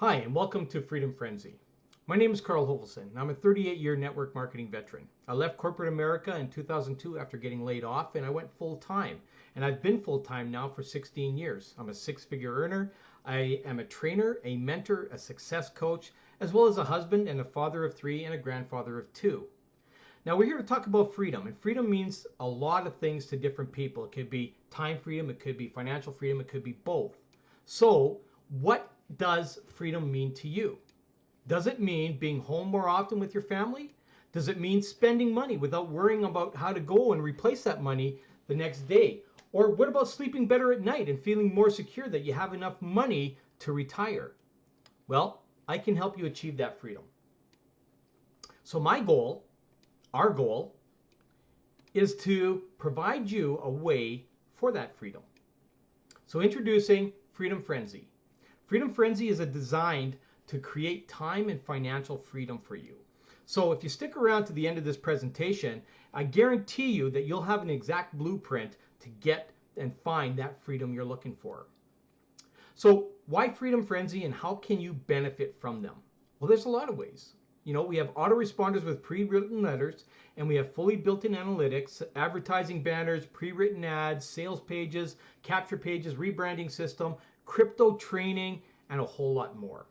Hi, and welcome to Freedom Frenzy. My name is Carl Hovelson, and I'm a 38-year network marketing veteran. I left corporate America in 2002 after getting laid off, and I went full-time. And I've been full-time now for 16 years. I'm a six-figure earner. I am a trainer, a mentor, a success coach, as well as a husband and a father of 3 and a grandfather of 2. Now we're here to talk about freedom, and freedom means a lot of things to different people. It could be time freedom, it could be financial freedom, it could be both. So what does freedom mean to you? Does it mean being home more often with your family? Does it mean spending money without worrying about how to go and replace that money the next day? Or what about sleeping better at night and feeling more secure that you have enough money to retire? Well, I can help you achieve that freedom. So my goal, our goal, is to provide you a way for that freedom. So introducing Freedom Frenzy. Freedom Frenzy is designed to create time and financial freedom for you. So if you stick around to the end of this presentation, I guarantee you that you'll have an exact blueprint to get and find that freedom you're looking for. So why Freedom Frenzy and how can you benefit from them? Well, there's a lot of ways. You know, we have autoresponders with pre-written letters, and we have fully built-in analytics, advertising banners, pre-written ads, sales pages, capture pages, rebranding system, crypto training, and a whole lot more.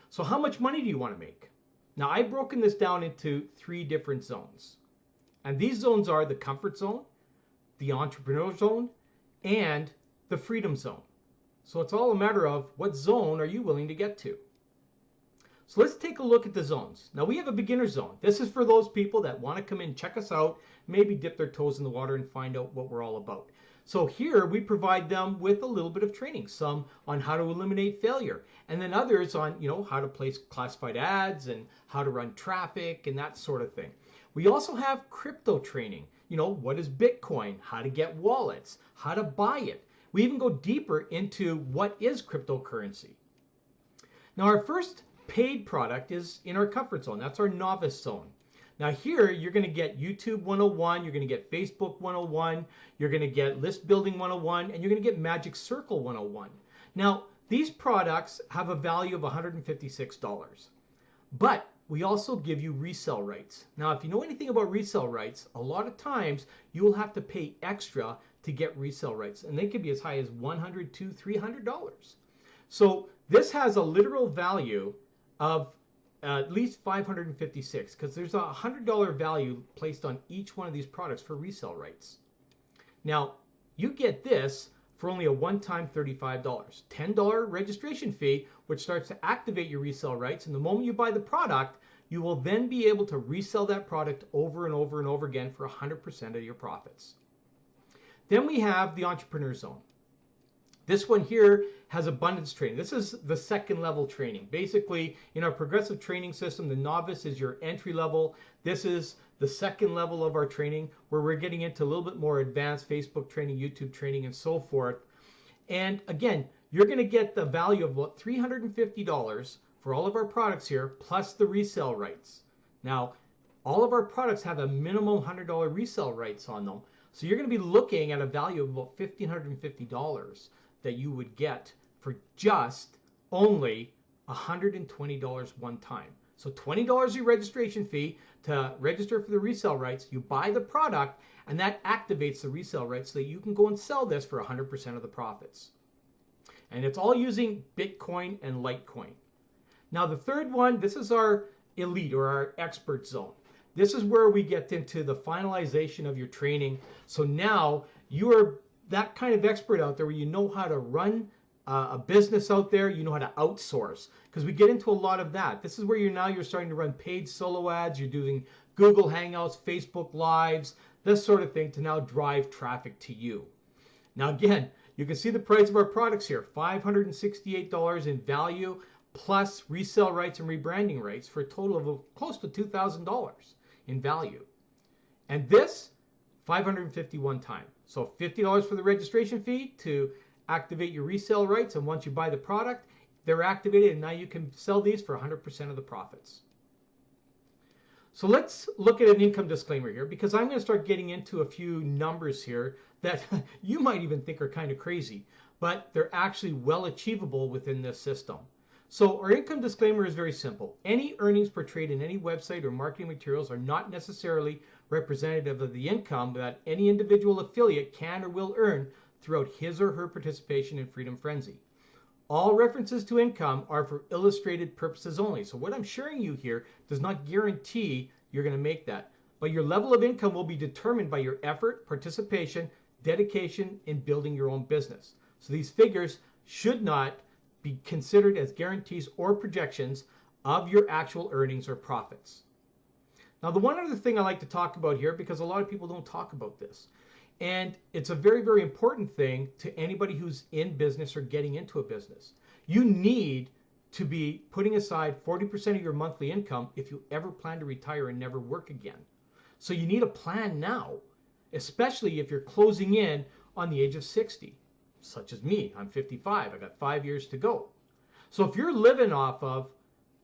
So how much money do you want to make? Now, I've broken this down into 3 different zones. And these zones are the comfort zone, the entrepreneur zone, and the freedom zone. So it's all a matter of what zone are you willing to get to. So let's take a look at the zones. Now we have a beginner zone. This is for those people that want to come in, check us out, maybe dip their toes in the water and find out what we're all about. So here we provide them with a little bit of training, some on how to eliminate failure, and then others on, how to place classified ads and how to run traffic and that sort of thing. We also have crypto training. What is Bitcoin, how to get wallets, how to buy it. We even go deeper into what is cryptocurrency. Now our first paid product is in our comfort zone. That's our novice zone. Now here you're going to get YouTube 101, you're going to get Facebook 101, you're going to get list building 101, and you're going to get Magic Circle 101. Now these products have a value of $156, but we also give you resale rights. Now if you know anything about resale rights, a lot of times you will have to pay extra to get resale rights, and they could be as high as $100 to $300. So this has a literal value of at least $556 because there's a $100 value placed on each one of these products for resale rights. Now you get this for only a one-time $35, $10 registration fee, which starts to activate your resale rights, and the moment you buy the product, you will then be able to resell that product over and over and over again for 100% of your profits. Then we have the entrepreneur zone. This one here has abundance training. This is the second level training. Basically, in our progressive training system, the novice is your entry level. This is the second level of our training where we're getting into a little bit more advanced Facebook training, YouTube training, and so forth. And again, you're going to get the value of about $350 for all of our products here, plus the resale rights. Now, all of our products have a minimum $100 resale rights on them. So you're going to be looking at a value of about $1,550 that you would get for just only $120 one time. So $20 your registration fee to register for the resale rights. You buy the product, and that activates the resale rights so that you can go and sell this for 100% of the profits. And it's all using Bitcoin and Litecoin. Now the third one, this is our elite or our expert zone. This is where we get into the finalization of your training. So now you are that kind of expert out there where you know how to run a business out there, you know how to outsource, because we get into a lot of that. This is where you're starting to run paid solo ads, you're doing Google Hangouts, Facebook Lives, this sort of thing to now drive traffic to you. Now again, you can see the price of our products here, $568 in value, plus resale rights and rebranding rights for a total of close to $2,000 in value. And this, 551 time. So $50 for the registration fee to activate your resale rights, and once you buy the product, they're activated, and now you can sell these for 100% of the profits. So let's look at an income disclaimer here, because I'm going to start getting into a few numbers here that you might even think are kind of crazy, but they're actually well achievable within this system. So our income disclaimer is very simple. Any earnings portrayed in any website or marketing materials are not necessarily representative of the income that any individual affiliate can or will earn throughout his or her participation in Freedom Frenzy. All references to income are for illustrated purposes only. So what I'm sharing you here does not guarantee you're going to make that. But your level of income will be determined by your effort, participation, dedication in building your own business. So these figures should not be considered as guarantees or projections of your actual earnings or profits. Now, the one other thing I like to talk about here, because a lot of people don't talk about this, and it's a very, very important thing to anybody who's in business or getting into a business. You need to be putting aside 40% of your monthly income if you ever plan to retire and never work again. So you need a plan now, especially if you're closing in on the age of 60, such as me. I'm 55. I got 5 years to go. So if you're living off of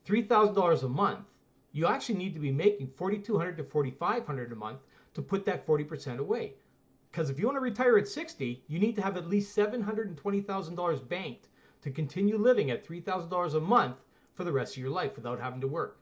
$3,000 a month, you actually need to be making $4,200 to $4,500 a month to put that 40% away. Because if you want to retire at 60, you need to have at least $720,000 banked to continue living at $3,000 a month for the rest of your life without having to work.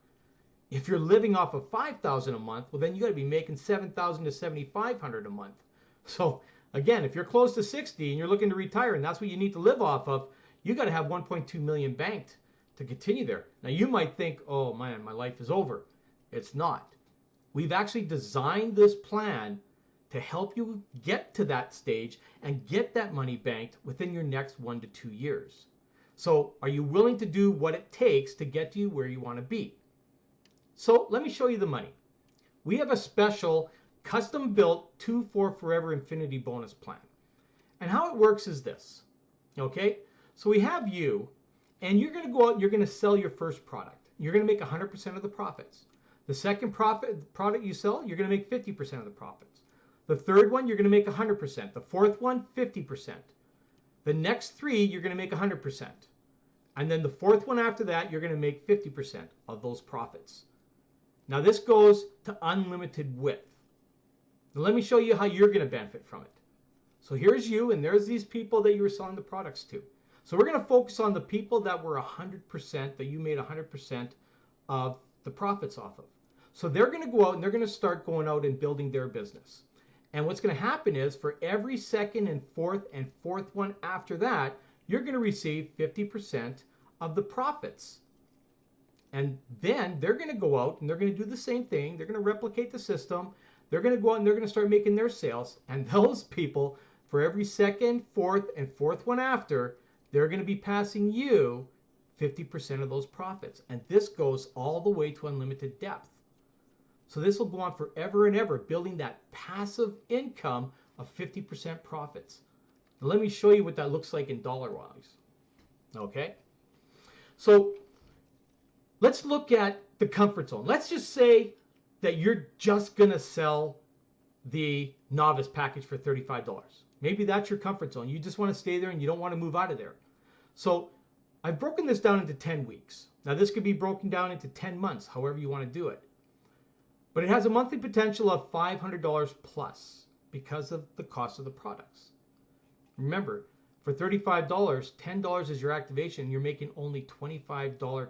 If you're living off of $5,000 a month, well, then you got to be making $7,000 to $7,500 a month. So again, if you're close to 60 and you're looking to retire and that's what you need to live off of, you got to have 1.2 million banked to continue there. Now you might think, oh man, my life is over. It's not. We've actually designed this plan to help you get to that stage and get that money banked within your next 1 to 2 years. So are you willing to do what it takes to get you where you want to be? So let me show you the money. We have a special custom built 2 for Forever Infinity bonus plan. And how it works is this. Okay, so we have you, and you're going to go out and you're going to sell your first product. You're going to make 100% of the profits. The second product you sell, you're going to make 50% of the profits. The third one, you're going to make 100%. The fourth one, 50%. The next 3, you're going to make 100%. And then the fourth one after that, you're going to make 50% of those profits. Now this goes to unlimited width. Now let me show you how you're going to benefit from it. So here's you, and there's these people that you were selling the products to. So we're going to focus on the people that were 100%, that you made 100% of the profits off of. So they're going to go out and they're going to start going out and building their business. And what's going to happen is for every second and fourth one after that, you're going to receive 50% of the profits. And then they're going to go out and they're going to do the same thing. They're going to replicate the system. They're going to go out and they're going to start making their sales. And those people, for every second, fourth one after, they're going to be passing you 50% of those profits. And this goes all the way to unlimited depth. So this will go on forever and ever, building that passive income of 50% profits. Now let me show you what that looks like in dollar-wise. Okay? So let's look at the comfort zone. Let's just say that you're just going to sell the novice package for $35. Maybe that's your comfort zone. You just want to stay there and you don't want to move out of there. So I've broken this down into 10 weeks. Now this could be broken down into 10 months, however you want to do it. But it has a monthly potential of $500 plus because of the cost of the products. Remember, for $35, $10 is your activation. You're making only $25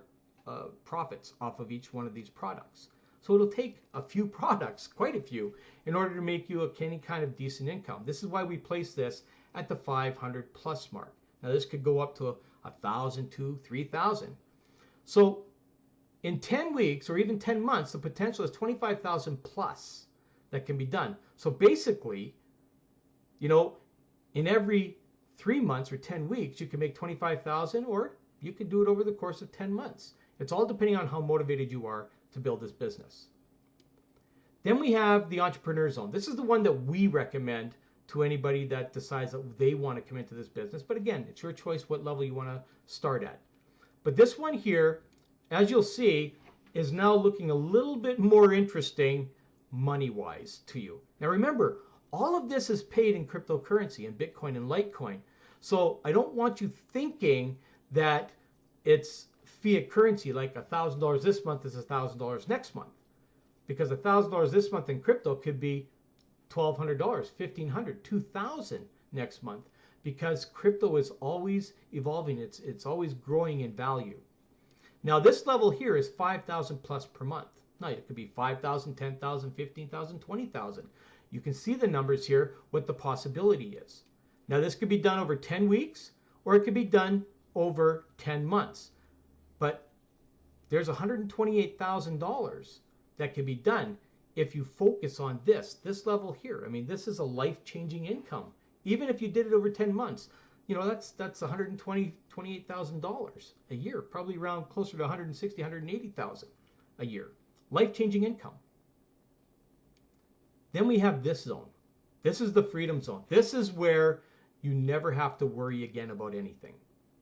profits off of each one of these products. So it'll take a few products, quite a few, in order to make you any kind of decent income. This is why we place this at the 500 plus mark. Now this could go up to 1,000 to 3,000. So in 10 weeks or even 10 months, the potential is 25,000 plus that can be done. So basically, you know, in every 3 months or 10 weeks, you can make 25,000, or you could do it over the course of 10 months. It's all depending on how motivated you are to build this business. Then we have the Entrepreneur Zone. This is the one that we recommend to anybody that decides that they want to come into this business. But again, it's your choice what level you want to start at. But this one here, as you'll see, is now looking a little bit more interesting money-wise to you. Now remember, all of this is paid in cryptocurrency, in Bitcoin and Litecoin. So I don't want you thinking that it's fiat currency, like $1,000 this month is $1,000 next month. Because $1,000 this month in crypto could be $1,200, $1,500, $2,000 next month. Because crypto is always evolving. It's always growing in value. Now this level here is 5,000 plus per month. Now it could be 5,000, 10,000, 15,000, 20,000. You can see the numbers here, what the possibility is. Now this could be done over 10 weeks or it could be done over 10 months. But there's $128,000 that can be done if you focus on this level here. I mean, this is a life-changing income. Even if you did it over 10 months, you know, that's $128,000 a year, probably around closer to 160, 180,000 a year. Life-changing income. Then we have this zone. This is the freedom zone. This is where you never have to worry again about anything.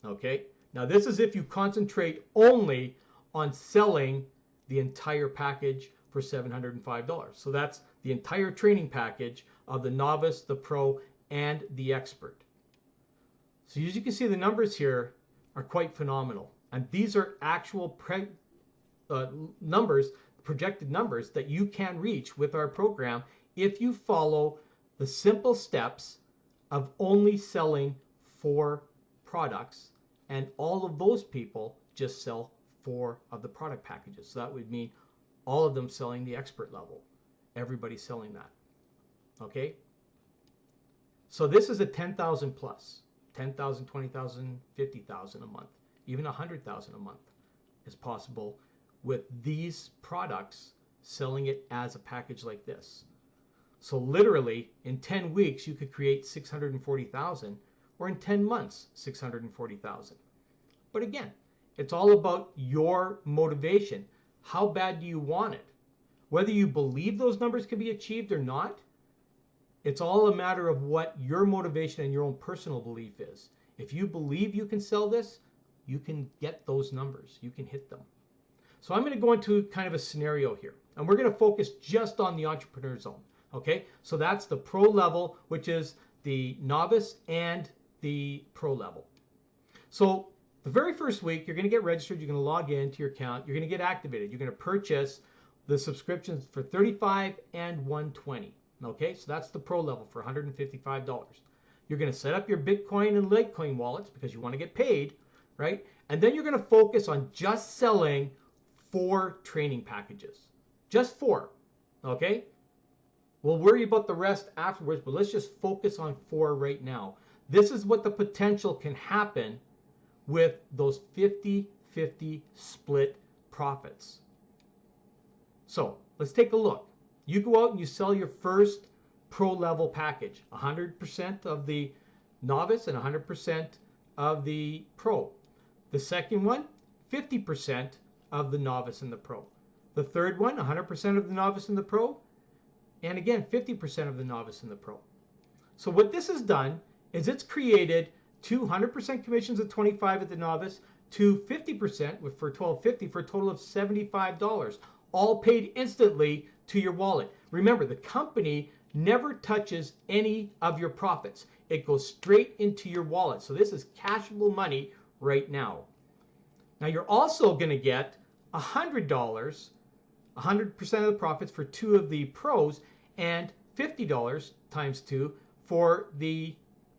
Okay? Now this is if you concentrate only on selling the entire package for $705. So that's the entire training package of the novice, the pro, and the expert. So as you can see, the numbers here are quite phenomenal. And these are actual numbers, projected numbers that you can reach with our program if you follow the simple steps of only selling 4 products, and all of those people just sell 4 of the product packages. So that would mean all of them selling the expert level. Everybody's selling that. Okay? So this is a 10,000 plus. 10,000, 20,000, 50,000 a month. Even 100,000 a month is possible with these products, selling it as a package like this. So literally in 10 weeks you could create 640,000, or in 10 months 640,000. But again, it's all about your motivation. How bad do you want it? Whether you believe those numbers can be achieved or not, it's all a matter of what your motivation and your own personal belief is. If you believe you can sell this, you can get those numbers. You can hit them. So I'm going to go into kind of a scenario here, and we're going to focus just on the entrepreneur zone. Okay, so that's the pro level, which is the novice and the pro level. So the very first week, you're going to get registered. You're going to log into your account. You're going to get activated. You're going to purchase the subscriptions for $35 and $120. Okay, so that's the pro level for $155. You're going to set up your Bitcoin and Litecoin wallets because you want to get paid, right? And then you're going to focus on just selling 4 training packages. Just 4, okay? We'll worry about the rest afterwards, but let's just focus on 4 right now. This is what the potential can happen with those 50-50 split profits. So let's take a look. You go out and you sell your first pro level package, 100% of the novice and 100% of the pro. The second one, 50% of the novice and the pro. The third one, 100% of the novice and the pro. And again, 50% of the novice and the pro. So what this has done is it's created 200% commissions at $25 at the novice, to 50% for $12.50 for a total of $75, all paid instantly to your wallet. Remember, the company never touches any of your profits. It goes straight into your wallet. So this is cashable money right now. Now you're also going to get $100, 100% of the profits for 2 of the pros, and $50 times 2 for the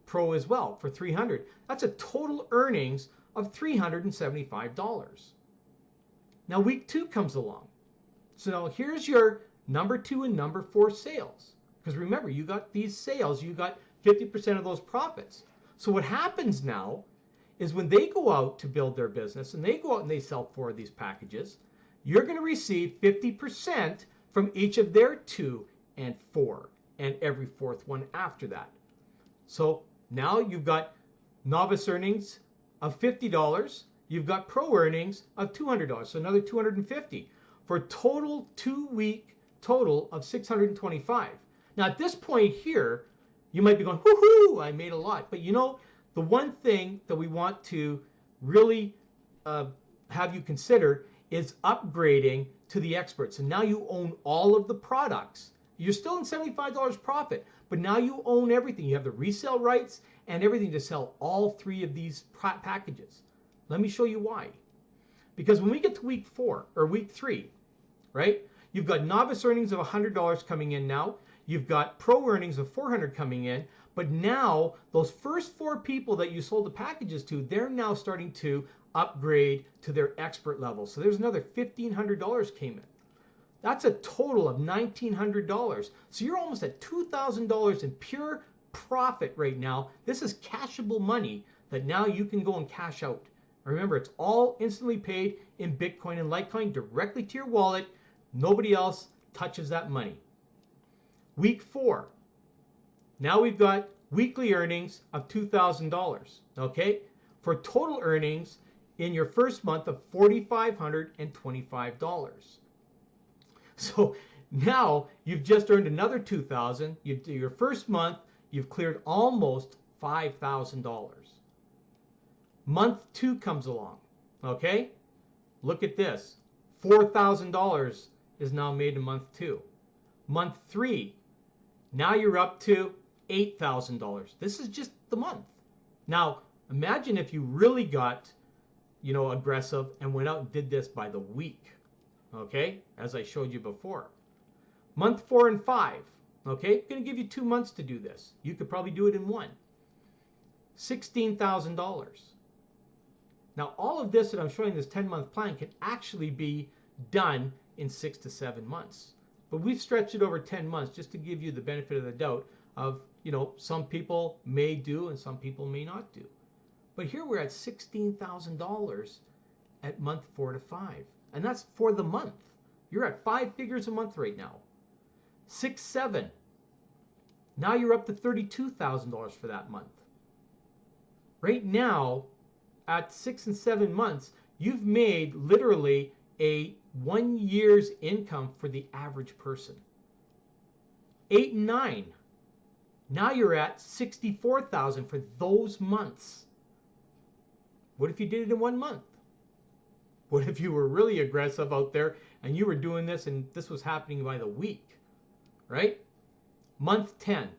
pro as well, for $300. That's a total earnings of $375. Now week 2 comes along. So here's your number 2 and number 4 sales. Because remember, you got these sales, you got 50% of those profits. So what happens now is when they go out to build their business and they go out and they sell 4 of these packages, you're going to receive 50% from each of their 2 and 4 and every 4th one after that. So now you've got novice earnings of $50. You've got pro earnings of $200. So another $250 for a total 2-week total of $625. Now at this point here, you might be going, woohoo, I made a lot. But you know, the one thing that we want to really have you consider is upgrading to the experts. And now you own all of the products. You're still in $75 profit, but now you own everything. You have the resale rights and everything to sell all 3 of these packages. Let me show you why. Because when we get to week 4 or week 3, right, you've got novice earnings of $100 coming in now. You've got pro earnings of $400 coming in. But now those first 4 people that you sold the packages to, they're now starting to upgrade to their expert level. So there's another $1,500 came in. That's a total of $1,900. So you're almost at $2,000 in pure profit right now. This is cashable money that now you can go and cash out. Remember, it's all instantly paid in Bitcoin and Litecoin directly to your wallet. Nobody else touches that money. Week 4. Now we've got weekly earnings of $2,000, okay? For total earnings in your first month of $4,525. So now you've just earned another $2,000. Your first month, you've cleared almost $5,000. Month 2 comes along, okay? Look at this. $4,000 is now made in month 2. Month 3, now you're up to $8,000. This is just the month. Now, imagine if you really got, aggressive and went out and did this by the week, okay? As I showed you before. Month 4 and 5, okay? I'm going to give you 2 months to do this. You could probably do it in 1. $16,000. Now, all of this that I'm showing, this 10-month plan, can actually be done in 6 to 7 months. But we've stretched it over 10 months just to give you the benefit of the doubt of, some people may do and some people may not do. But here we're at $16,000 at month 4 to 5. And that's for the month. You're at 5 figures a month right now. 6, 7. Now you're up to $32,000 for that month. Right now, at 6 and 7 months, you've made literally a 1 year's income for the average person. 8 and 9. Now you're at $64,000 for those months. What if you did it in 1 month? What if you were really aggressive out there and you were doing this and this was happening by the week, right? Month 10.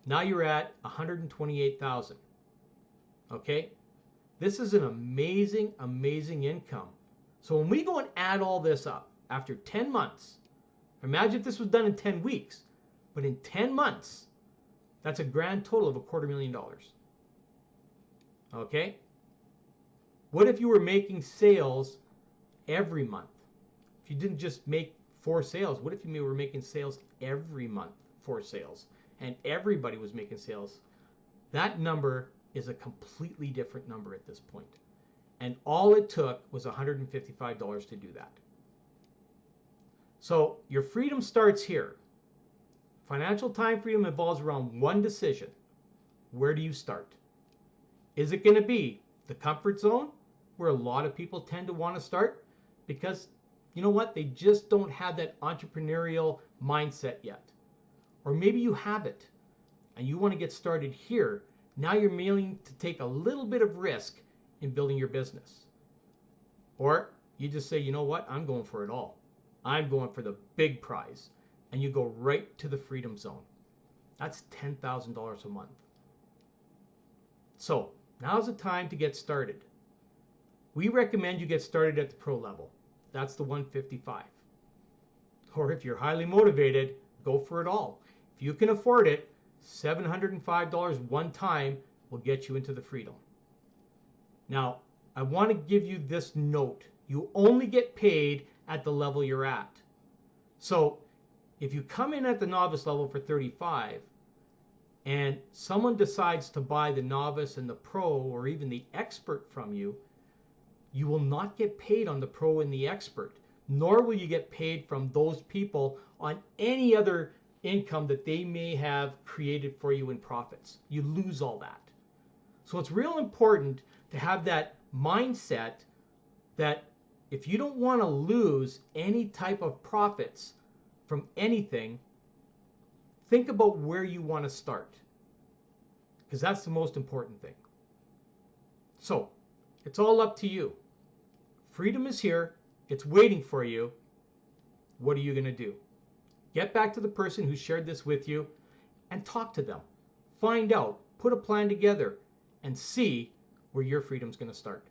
Now you're at $128,000. Okay? This is an amazing, amazing income. So when we go and add all this up after 10 months, imagine if this was done in 10 weeks, but in 10 months, that's a grand total of $250,000. Okay? What if you were making sales every month? If you didn't just make 4 sales, what if you were making sales every month, 4 sales, and everybody was making sales? That number is a completely different number at this point. And all it took was $155 to do that. So your freedom starts here. Financial time freedom involves around one decision. Where do you start? Is it going to be the comfort zone, where a lot of people tend to want to start? Because you know what? They just don't have that entrepreneurial mindset yet. Or maybe you have it and you want to get started here. Now you're willing to take a little bit of risk in building your business. Or you just say, you know what? I'm going for it all. I'm going for the big prize. And you go right to the freedom zone. That's $10,000 a month. So now's the time to get started. We recommend you get started at the pro level. That's the 155. Or if you're highly motivated, go for it all. If you can afford it, $705 one time will get you into the freedom. Now, I want to give you this note. You only get paid at the level you're at. So if you come in at the novice level for 35 and someone decides to buy the novice and the pro or even the expert from you, you will not get paid on the pro and the expert, nor will you get paid from those people on any other income that they may have created for you in profits. You lose all that. So it's real important to have that mindset that if you don't want to lose any type of profits from anything, think about where you want to start, because that's the most important thing. So it's all up to you. Freedom is here. It's waiting for you. What are you going to do? Get back to the person who shared this with you and talk to them. Find out, put a plan together, and see where your freedom's going to start.